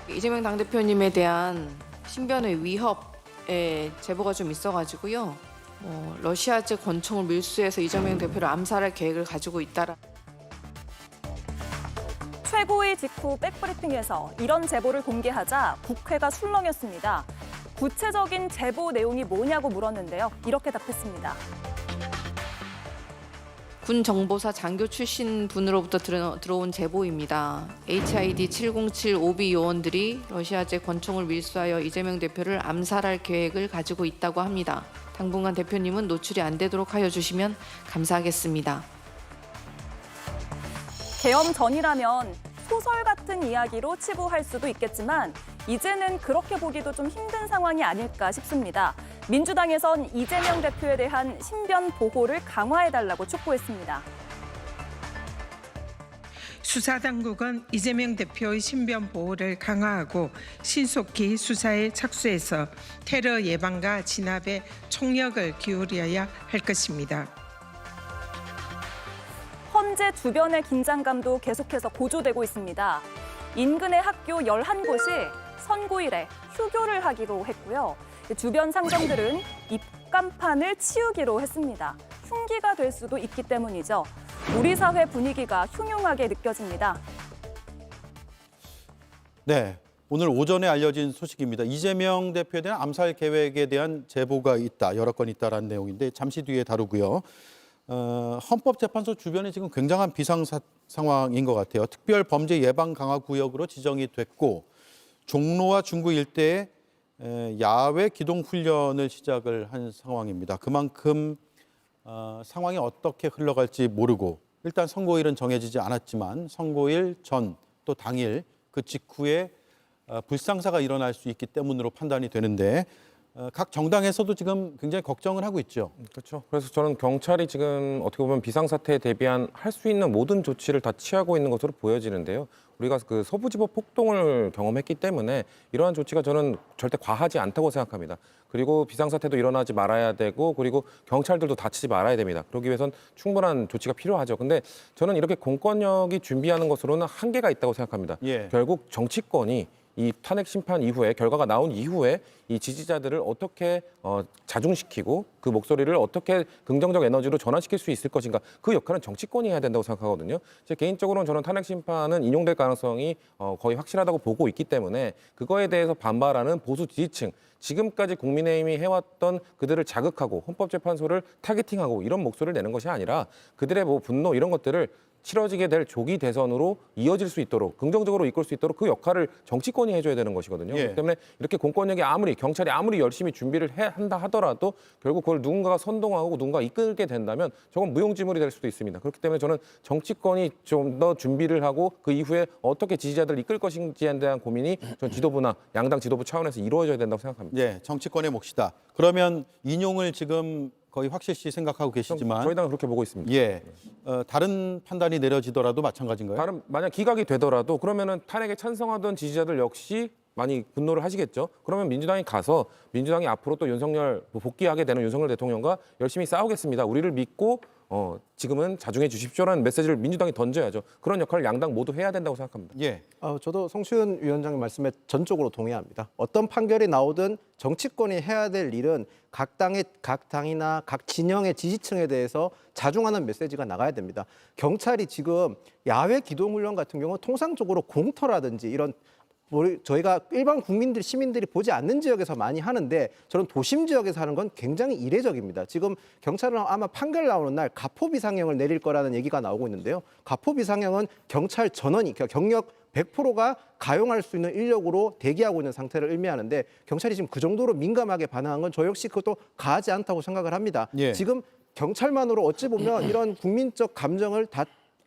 이재명 당대표님에 대한 신변의 위협에 제보가 좀 있어가지고요. 러시아제 권총을 밀수해서 이재명 대표를 암살할 계획을 가지고 있다라. 최고위 직후 백브리핑에서 이런 제보를 공개하자 국회가 술렁였습니다. 구체적인 제보 내용이 뭐냐고 물었는데요. 이렇게 답했습니다. 군 정보사 장교 출신 분으로부터 들어온 제보입니다. HID 707 오비 요원들이 러시아제 권총을 밀수하여 이재명 대표를 암살할 계획을 가지고 있다고 합니다. 당분간 대표님은 노출이 안 되도록 하여 주시면 감사하겠습니다. 계엄 전이라면 소설 같은 이야기로 치부할 수도 있겠지만 이제는 그렇게 보기도 좀 힘든 상황이 아닐까 싶습니다. 민주당에선 이재명 대표에 대한 신변 보호를 강화해달라고 촉구했습니다. 수사당국은 이재명 대표의 신변 보호를 강화하고 신속히 수사에 착수해서 테러 예방과 진압에 총력을 기울여야 할 것입니다. 헌재 주변의 긴장감도 계속해서 고조되고 있습니다. 인근의 학교 11곳이 선고일에 휴교를 하기로 했고요. 주변 상정들은 입간판을 치우기로 했습니다. 흉기가 될 수도 있기 때문이죠. 우리 사회 분위기가 흉흉하게 느껴집니다. 네, 오늘 오전에 알려진 소식입니다. 이재명 대표에 대한 암살 계획에 대한 제보가 있다, 여러 건 있다라는 내용인데 잠시 뒤에 다루고요. 헌법재판소 주변에 지금 굉장한 비상 상황인 것 같아요. 특별 범죄 예방 강화 구역으로 지정이 됐고 종로와 중구 일대에 야외 기동 훈련을 시작을 한 상황입니다. 그만큼 상황이 어떻게 흘러갈지 모르고 일단 선고일은 정해지지 않았지만 선고일 전 또 당일 그 직후에 불상사가 일어날 수 있기 때문으로 판단이 되는데 각 정당에서도 지금 굉장히 걱정을 하고 있죠. 그렇죠. 그래서 저는 경찰이 지금 어떻게 보면 비상사태에 대비한 할 수 있는 모든 조치를 다 취하고 있는 것으로 보여지는데요. 우리가 그 서부지법 폭동을 경험했기 때문에 이러한 조치가 저는 절대 과하지 않다고 생각합니다. 그리고 비상사태도 일어나지 말아야 되고 그리고 경찰들도 다치지 말아야 됩니다. 그러기 위해선 충분한 조치가 필요하죠. 근데 저는 이렇게 공권력이 준비하는 것으로는 한계가 있다고 생각합니다. 예. 결국 정치권이 이 탄핵 심판 이후에 결과가 나온 이후에 이 지지자들을 어떻게 자중시키고 그 목소리를 어떻게 긍정적 에너지로 전환시킬 수 있을 것인가 그 역할은 정치권이 해야 된다고 생각하거든요. 제 개인적으로는 저는 탄핵 심판은 인용될 가능성이 거의 확실하다고 보고 있기 때문에 그거에 대해서 반발하는 보수 지지층 지금까지 국민의힘이 해왔던 그들을 자극하고 헌법재판소를 타겟팅하고 이런 목소리를 내는 것이 아니라 그들의 뭐 분노 이런 것들을 치러지게 될 조기 대선으로 이어질 수 있도록 긍정적으로 이끌 수 있도록 그 역할을 정치권이 해줘야 되는 것이거든요. 예. 그렇기 때문에 이렇게 공권력이 경찰이 아무리 열심히 준비를 한다 하더라도 결국 그걸 누군가가 선동하고 누군가가 이끌게 된다면 저건 무용지물이 될 수도 있습니다. 그렇기 때문에 저는 정치권이 좀 더 준비를 하고 그 이후에 어떻게 지지자들을 이끌 것인지에 대한 고민이 전 지도부나 양당 지도부 차원에서 이루어져야 된다고 생각합니다. 예, 정치권의 몫이다. 그러면 인용을 지금 거의 확실시 생각하고 계시지만 저희 당은 그렇게 보고 있습니다. 예, 다른 판단이 내려지더라도 마찬가지인가요? 만약 기각이 되더라도 그러면은 탄핵에 찬성하던 지지자들 역시 많이 분노를 하시겠죠. 그러면 민주당이 가서 민주당이 앞으로 또 복귀하게 되는 윤석열 대통령과 열심히 싸우겠습니다. 우리를 믿고 지금은 자중해 주십시오라는 메시지를 민주당이 던져야죠. 그런 역할을 양당 모두 해야 된다고 생각합니다. 예. 저도 성수현 위원장님 말씀에 전적으로 동의합니다. 어떤 판결이 나오든 정치권이 해야 될 일은 각 당이나 각 진영의 지지층에 대해서 자중하는 메시지가 나가야 됩니다. 경찰이 지금 야외 기동훈련 같은 경우 통상적으로 공터라든지 이런 저희가 일반 시민들이 보지 않는 지역에서 많이 하는데 저는 도심 지역에서 하는 건 굉장히 이례적입니다. 지금 경찰은 아마 판결 나오는 날 가포 비상형을 내릴 거라는 얘기가 나오고 있는데요. 가포 비상형은 경찰 전원이 경력 100%가 가용할 수 있는 인력으로 대기하고 있는 상태를 의미하는데 경찰이 지금 그 정도로 민감하게 반응한 건 저 역시 그것도 가하지 않다고 생각을 합니다. 예. 지금 경찰만으로 어찌 보면 이런 국민적 감정을 다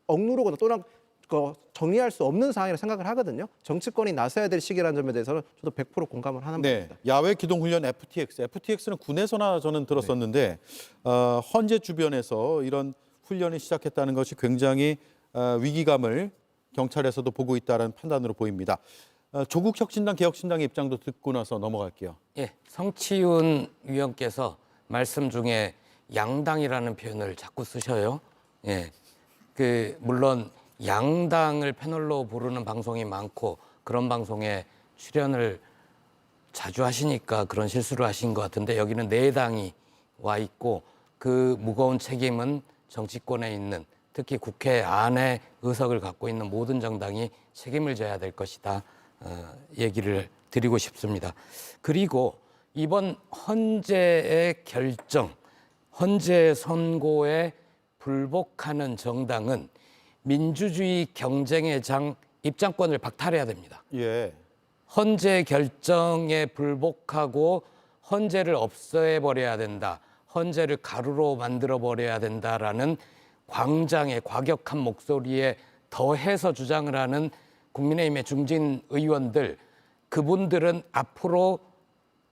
억누르거나 또는 정리할 수 없는 상황이라 생각을 하거든요. 정치권이 나서야 될 시기라는 점에 대해서는 저도 100% 공감을 하는 네, 부분입니다. 야외 기동훈련 FTX는 군에서나 저는 들었었는데 헌재 주변에서 이런 훈련이 시작했다는 것이 굉장히 위기감을 경찰에서도 보고 있다는 판단으로 보입니다. 조국 혁신당, 개혁신당의 입장도 듣고 나서 넘어갈게요. 예, 성치윤 위원께서 말씀 중에 양당이라는 표현을 자꾸 쓰셔요. 예, 물론 양당을 패널로 부르는 방송이 많고 그런 방송에 출연을 자주 하시니까 그런 실수를 하신 것 같은데 여기는 네 당이 와 있고 그 무거운 책임은 정치권에 있는 특히 국회 안에 의석을 갖고 있는 모든 정당이 책임을 져야 될 것이다. 얘기를 드리고 싶습니다. 그리고 이번 헌재의 결정, 헌재 선고에 불복하는 정당은 민주주의 경쟁의 장 입장권을 박탈해야 됩니다. 예. 헌재 결정에 불복하고 헌재를 없애버려야 된다. 헌재를 가루로 만들어버려야 된다라는 광장의 과격한 목소리에 더해서 주장을 하는 국민의힘의 중진 의원들, 그분들은 앞으로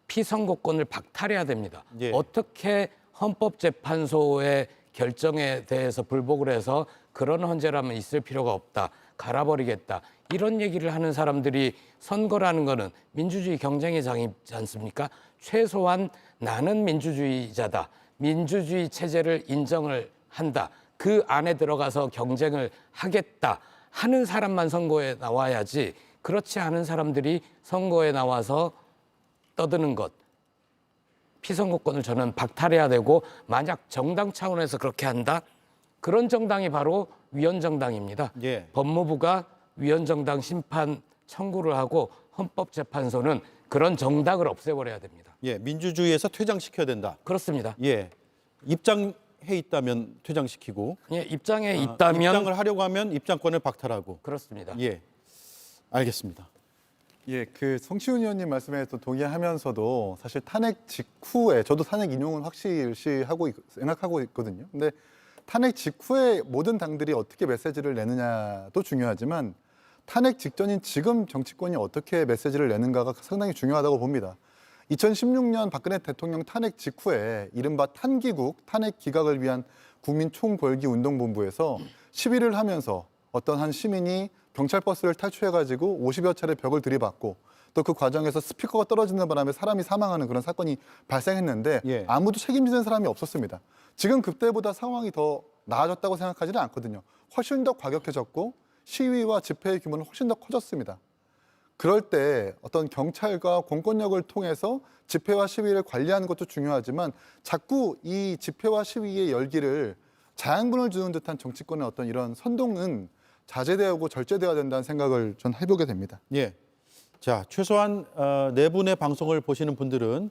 피선거권을 박탈해야 됩니다. 예. 어떻게 헌법재판소의 결정에 대해서 불복을 해서 그런 헌재라면 있을 필요가 없다. 갈아버리겠다. 이런 얘기를 하는 사람들이 선거라는 거는 민주주의 경쟁의 장이지 않습니까? 최소한 나는 민주주의자다. 민주주의 체제를 인정을 한다. 그 안에 들어가서 경쟁을 하겠다 하는 사람만 선거에 나와야지 그렇지 않은 사람들이 선거에 나와서 떠드는 것. 피선거권을 저는 박탈해야 되고 만약 정당 차원에서 그렇게 한다? 그런 정당이 바로 위헌정당입니다. 예. 법무부가 위헌정당 심판 청구를 하고 헌법재판소는 그런 정당을 없애버려야 됩니다. 예, 민주주의에서 퇴장시켜야 된다. 그렇습니다. 예. 입장해 있다면 퇴장시키고 예, 입장에 있다면 입장을 하려고 하면 입장권을 박탈하고. 그렇습니다. 예. 알겠습니다. 예, 그 성시훈 의원님 말씀에 또 동의하면서도 사실 탄핵 직후에 저도 탄핵 인용은 확실시 생각하고 있거든요. 근데 탄핵 직후에 모든 당들이 어떻게 메시지를 내느냐도 중요하지만 탄핵 직전인 지금 정치권이 어떻게 메시지를 내는가가 상당히 중요하다고 봅니다. 2016년 박근혜 대통령 탄핵 직후에 이른바 탄기국, 탄핵 기각을 위한 국민총궐기운동본부에서 시위를 하면서 어떤 한 시민이 경찰 버스를 탈취해가지고 50여 차례 벽을 들이받고 또 그 과정에서 스피커가 떨어지는 바람에 사람이 사망하는 그런 사건이 발생했는데 예. 아무도 책임지는 사람이 없었습니다. 지금 그때보다 상황이 더 나아졌다고 생각하지는 않거든요. 훨씬 더 과격해졌고 시위와 집회의 규모는 훨씬 더 커졌습니다. 그럴 때 어떤 경찰과 공권력을 통해서 집회와 시위를 관리하는 것도 중요하지만 자꾸 이 집회와 시위의 열기를 자양분을 주는 듯한 정치권의 어떤 이런 선동은 자제되고 절제되어야 된다는 생각을 전 해보게 됩니다. 예. 자, 최소한 네 분의 방송을 보시는 분들은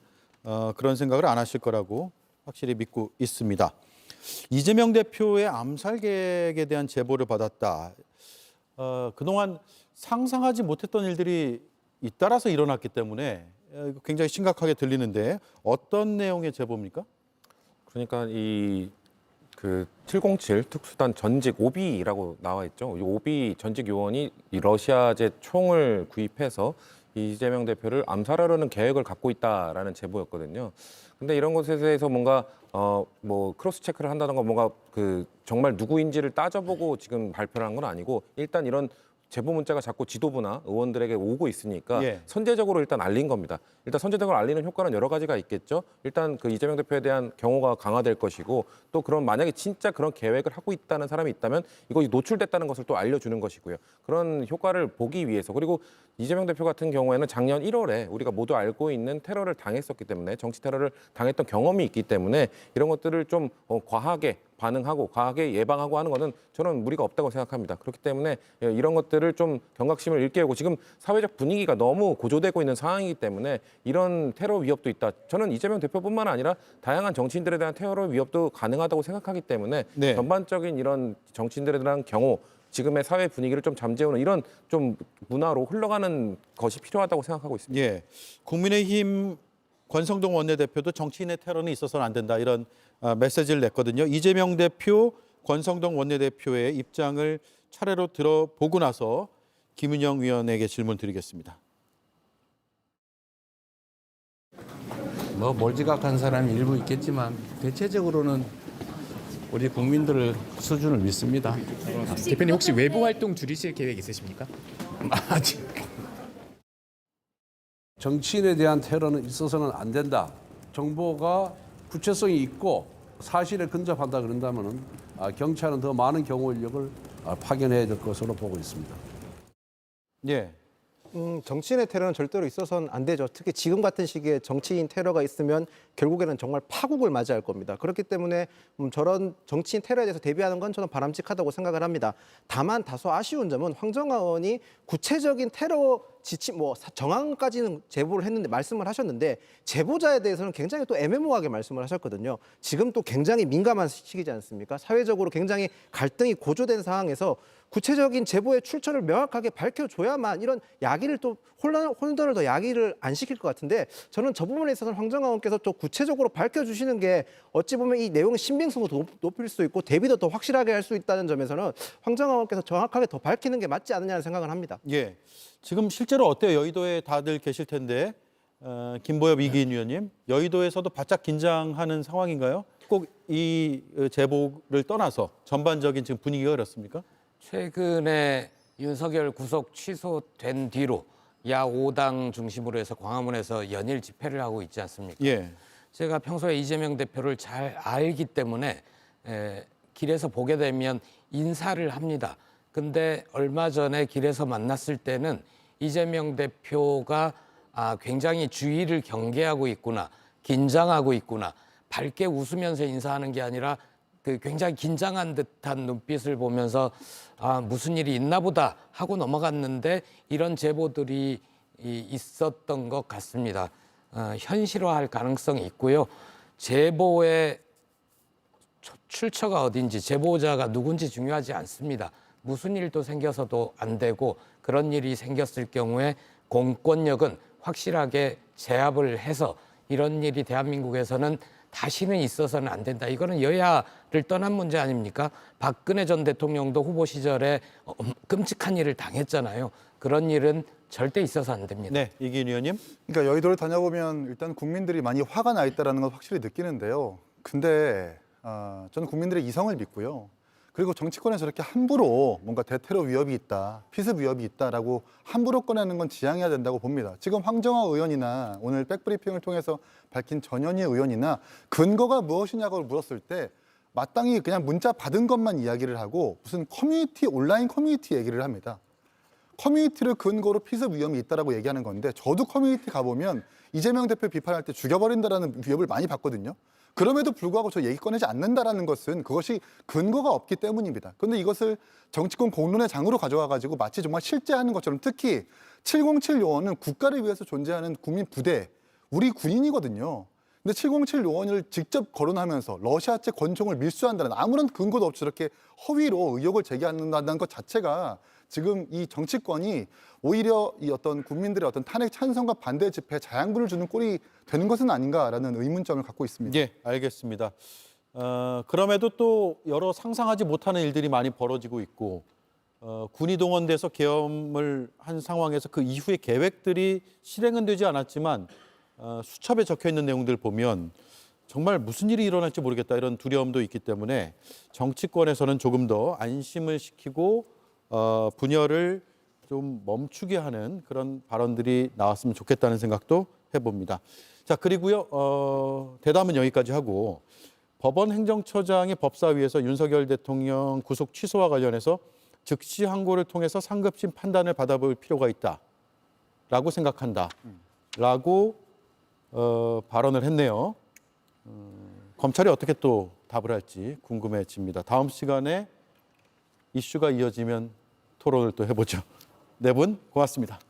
그런 생각을 안 하실 거라고 확실히 믿고 있습니다. 이재명 대표의 암살 계획에 대한 제보를 받았다. 그동안 상상하지 못했던 일들이 잇따라서 일어났기 때문에 굉장히 심각하게 들리는데 어떤 내용의 제보입니까? 그러니까 이 그 707 특수단 전직 오비라고 나와 있죠. 이 오비 전직 요원이 이 러시아제 총을 구입해서 이재명 대표를 암살하려는 계획을 갖고 있다라는 제보였거든요. 근데 이런 것에 대해서 뭔가 뭐 크로스 체크를 한다던가 뭔가 그 정말 누구인지를 따져보고 지금 발표를 한 건 아니고 일단 이런 제보 문자가 자꾸 지도부나 의원들에게 오고 있으니까 예. 선제적으로 일단 알린 겁니다. 일단 선제적으로 알리는 효과는 여러 가지가 있겠죠. 일단 그 이재명 대표에 대한 경호가 강화될 것이고 또 그런 만약에 진짜 그런 계획을 하고 있다는 사람이 있다면 이것이 노출됐다는 것을 또 알려주는 것이고요. 그런 효과를 보기 위해서 그리고 이재명 대표 같은 경우에는 작년 1월에 우리가 모두 알고 있는 테러를 당했었기 때문에 정치 테러를 당했던 경험이 있기 때문에 이런 것들을 좀 과하게 반응하고 과하게 예방하고 하는 것은 저는 무리가 없다고 생각합니다. 그렇기 때문에 이런 것들을 좀 경각심을 일깨우고 지금 사회적 분위기가 너무 고조되고 있는 상황이기 때문에 이런 테러 위협도 있다. 저는 이재명 대표뿐만 아니라 다양한 정치인들에 대한 테러 위협도 가능하다고 생각하기 때문에 네. 전반적인 이런 정치인들에 대한 경호 지금의 사회 분위기를 좀 잠재우는 이런 좀 문화로 흘러가는 것이 필요하다고 생각하고 있습니다. 예. 국민의힘 권성동 원내대표도 정치인의 테러는 있어서는 안 된다 이런 메시지를 냈거든요. 이재명 대표, 권성동 원내대표의 입장을 차례로 들어보고 나서 김은영 위원에게 질문 드리겠습니다. 뭐 몰지각한 사람이 일부 있겠지만 대체적으로는 우리 국민들 수준을 믿습니다. 대표님 혹시 외부 활동 줄이실 계획 있으십니까? 아직 정치인에 대한 테러는 있어서는 안 된다. 정보가 구체성이 있고 사실에 근접한다 그런다면은 경찰은 더 많은 경호 인력을 파견해야 될 것으로 보고 있습니다. 예. 정치인의 테러는 절대로 있어서는 안 되죠. 특히 지금 같은 시기에 정치인 테러가 있으면 결국에는 정말 파국을 맞이할 겁니다. 그렇기 때문에 저런 정치인 테러에 대해서 대비하는 건 저는 바람직하다고 생각을 합니다. 다만 다소 아쉬운 점은 황정화 의원이 구체적인 테러 지침 정황까지는 제보를 했는데 말씀을 하셨는데 제보자에 대해서는 굉장히 또 애매모호하게 말씀을 하셨거든요. 지금 또 굉장히 민감한 시기지 않습니까? 사회적으로 굉장히 갈등이 고조된 상황에서 구체적인 제보의 출처를 명확하게 밝혀줘야만 이런 야기를 또 혼돈을 더 야기를 안 시킬 것 같은데 저는 저 부분에 있어서는 황정화 의원께서 또 구체적으로 밝혀주시는 게 어찌 보면 이 내용의 신빙성도 높일 수 있고 대비도 더 확실하게 할 수 있다는 점에서는 황정화 의원께서 정확하게 더 밝히는 게 맞지 않느냐는 생각을 합니다. 예, 지금 실제로 어때요? 여의도에 다들 계실 텐데 김보엽 이기인 위원님, 여의도에서도 바짝 긴장하는 상황인가요? 꼭 이 제보를 떠나서 전반적인 지금 분위기가 그렇습니까? 최근에 윤석열 구속 취소된 뒤로 야 5당 중심으로 해서 광화문에서 연일 집회를 하고 있지 않습니까? 예. 제가 평소에 이재명 대표를 잘 알기 때문에 길에서 보게 되면 인사를 합니다. 근데 얼마 전에 길에서 만났을 때는 이재명 대표가 굉장히 주의를 경계하고 있구나, 긴장하고 있구나, 밝게 웃으면서 인사하는 게 아니라 굉장히 긴장한 듯한 눈빛을 보면서 무슨 일이 있나 보다 하고 넘어갔는데 이런 제보들이 있었던 것 같습니다. 현실화할 가능성이 있고요. 제보의 출처가 어딘지, 제보자가 누군지 중요하지 않습니다. 무슨 일도 생겨서도 안 되고 그런 일이 생겼을 경우에 공권력은 확실하게 제압을 해서 이런 일이 대한민국에서는 다시는 있어서는 안 된다. 이거는 여야를 떠난 문제 아닙니까? 박근혜 전 대통령도 후보 시절에 끔찍한 일을 당했잖아요. 그런 일은 절대 있어서 안 됩니다. 네, 이기인 의원님. 그러니까 여의도를 다녀보면 일단 국민들이 많이 화가 나 있다는 걸 확실히 느끼는데요. 근데 저는 국민들의 이성을 믿고요. 그리고 정치권에 저렇게 함부로 뭔가 대테러 위협이 있다, 피습 위협이 있다라고 함부로 꺼내는 건 지양해야 된다고 봅니다. 지금 황정화 의원이나 오늘 백브리핑을 통해서 밝힌 전현희 의원이나 근거가 무엇이냐고 물었을 때 마땅히 그냥 문자 받은 것만 이야기를 하고 무슨 온라인 커뮤니티 얘기를 합니다. 커뮤니티를 근거로 피습 위험이 있다라고 얘기하는 건데 저도 커뮤니티 가보면 이재명 대표 비판할 때 죽여버린다라는 위협을 많이 받거든요. 그럼에도 불구하고 저 얘기 꺼내지 않는다라는 것은 그것이 근거가 없기 때문입니다. 그런데 이것을 정치권 공론의 장으로 가져와가지고 마치 정말 실제하는 것처럼 특히 707 요원은 국가를 위해서 존재하는 국민 부대, 우리 군인이거든요. 근데 707 요원을 직접 거론하면서 러시아제 권총을 밀수한다는 아무런 근거도 없이 저렇게 허위로 의혹을 제기한다는 것 자체가 지금 이 정치권이 오히려 이 어떤 국민들의 어떤 탄핵 찬성과 반대 집회에 자양분을 주는 꼴이 되는 것은 아닌가라는 의문점을 갖고 있습니다. 예, 알겠습니다. 그럼에도 또 여러 상상하지 못하는 일들이 많이 벌어지고 있고 군이 동원돼서 계엄을 한 상황에서 그 이후의 계획들이 실행은 되지 않았지만 수첩에 적혀 있는 내용들 보면 정말 무슨 일이 일어날지 모르겠다 이런 두려움도 있기 때문에 정치권에서는 조금 더 안심을 시키고 분열을 좀 멈추게 하는 그런 발언들이 나왔으면 좋겠다는 생각도 해봅니다. 자, 그리고요, 대담은 여기까지 하고 법원 행정처장이 법사위에서 윤석열 대통령 구속 취소와 관련해서 즉시 항고를 통해서 상급심 판단을 받아볼 필요가 있다라고 생각한다라고 발언을 했네요. 검찰이 어떻게 또 답을 할지 궁금해집니다. 다음 시간에 이슈가 이어지면 토론을 또 해보죠. 네 분 고맙습니다.